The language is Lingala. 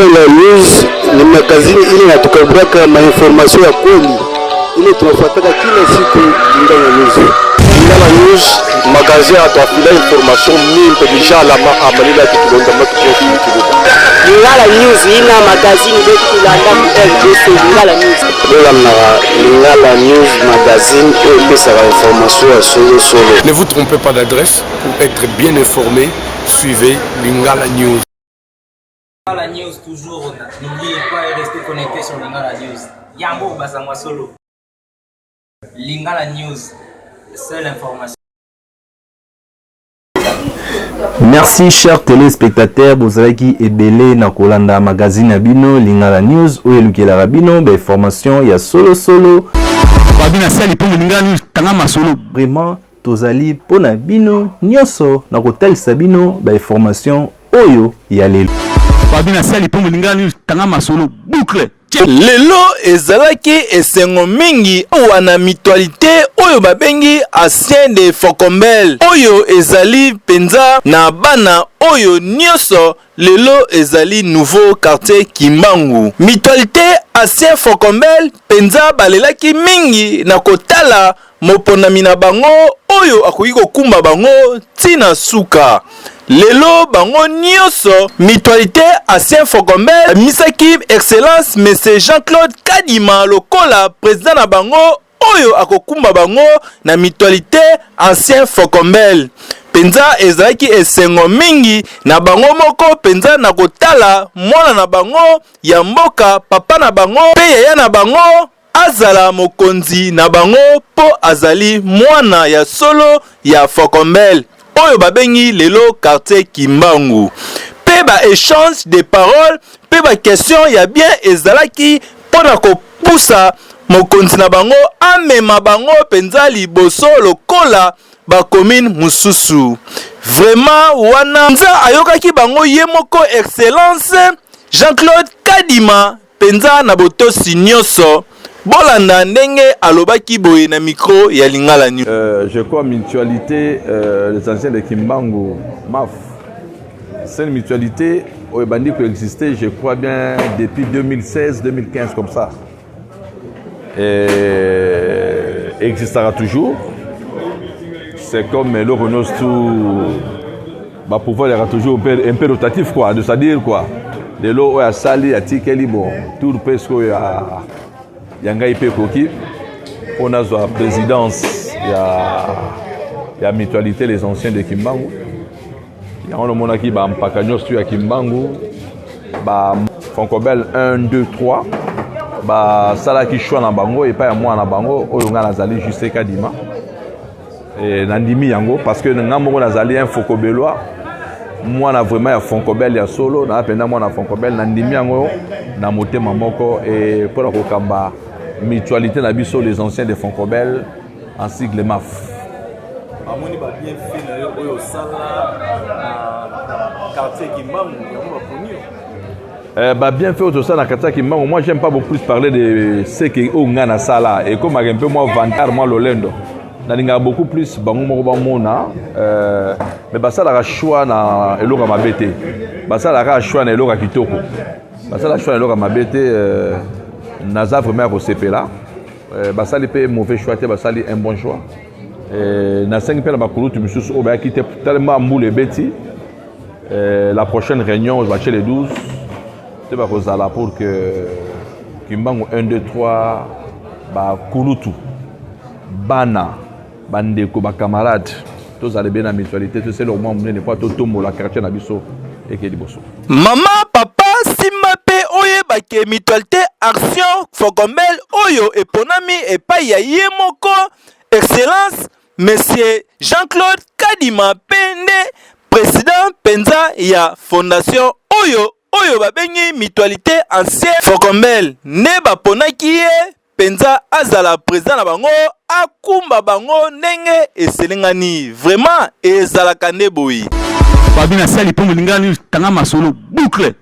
Lingala News ni magazini ile inatukabraka mainformasyon ya kweli ile tunafuataka kila siku. Lingala News, Lingala News magazini atuafila information mingi deja la amalila kitulonda matukofi kidogo. Lingala News ina magazini betu tulanda ku RDC. Lingala News Lingala News magazine et puis ça va information solo. Ne vous trompez pas d'adresse pour être bien informé. Suivez Lingala News. Lingala News toujours, n'oubliez pas de rester connecté sur Lingala News. Yango Basangwa Solo. Lingala News, seule information. Merci chers téléspectateurs, bozalaki ebele na kolanda magazine Abino Lingala News ou elukela Rabino ba information ya solo. Babina sali pour Lingala News tanga masolo. Vraiment tozali pona bino nyoso na kotalisa bino ba information oyo ya lelo. Babina sali pour Lingala News tanga masolo boucle. Lelo ezalaki esengo mingi wana mutualité oyo babengi ancien de Fokombel oyo ezali penza na bana oyo nyoso lelo ezali nouveau quartier Kimbangu. Mutualité ancien Fokombel penza balelaki mingi na kotala moponami na bango oyo akoki kokumba bango tina suka. Lelo bango nyoso mutualité ancien Fokombel misaki excellence monsieur Jean-Claude Kadima lokola président na bango oyo akokumba bango na mutualité ancien Fokombel. Penza ezalaki esengo mingi na bango moko penza na kotala mwana na bango ya mboka papa na bango pe yaya na bango azala mokonzi na bango po azali mwana ya solo ya Fokombel oyo babengi lelo quartier Kimbangu. Pe ba échange de paroles, pe ba question ya bien ezalaki pona kopusa mokonzi na bango amema bango penza liboso lokola ba commune mususu. Vraiment wana nza ayokaki bango ye moko excellence Jean-Claude Kadima penza na botosi nyoso. Bolanda ndenge alobaki boye na micro ya Lingala News. Je crois mutualité les anciens de Kimbangu MAF. C'est une mutualité où bandi qui existait, je crois bien depuis 2016-2015 comme ça. Et existera toujours. C'est comme le Renault tout va pouvoir être toujours un peu rotatif quoi, de c'est-à-dire quoi. De l'eau à Sali à Tikeli bon, tout presque à Yanga Ipe Koki, on a la présidence, il y a mutualité les anciens de Kimbangu. Il y a un monde qui va Mpakanyos à Kimbangu, Fonkobel 1, 2, 3, Sala qui choix na bango et pas moi na bango, Oyonga Nazali juste Kadima. Et Nandimi Yango, parce que Nambo Nazali un Fokobelois, moi na vraiment ya Fonkobel ya solo, na penda moi na Fonkobel, Nandimi Yango, na moté mamoko et pour la Kokamba. Mutualité na biso les anciens de Fonkobel en sigle MAF. Amoni ba bien fait na oyo sala na quartier Kimbangu yango ba bah bien fait au ça na quartier Kimbangu. Moi j'aime pas beaucoup plus parler de ce que onga na sala et comme un peu moi vantar moi lolendo. Na linga beaucoup plus bango moko ba mona mais ba sala ka choix na eloka mabete. Ba sala ka choix na eloka kitoko. Ba sala choix na eloka mabete Naza vraiment au CPLA. Basali pe mauvais choix, basali un bon choix. Na 5 pe la bakulu tu me sous au qui était tellement moule beti. La prochaine réunion je vais chez les 12. C'est pas pour ça là pour que Kimbangu 1 2 3 ba kulutu bana bandeko ba camarades tous allez bien la mutualité tout c'est le moment ne pas tout tomber la quartier na biso et que liboso. Maman papa simape oye bake mutualité action Fokombel oyo eponami epai ya ye moko excellence monsieur Jean-Claude Kadima pende président penza ya fondation oyo babengi mutualité ancien Fokombel ne baponaki ye penza azala président na bango akumba bango ndenge eselengani vraiment ezalaka nde boyi. Babina sali pour Lingala News tanga masolo boucle.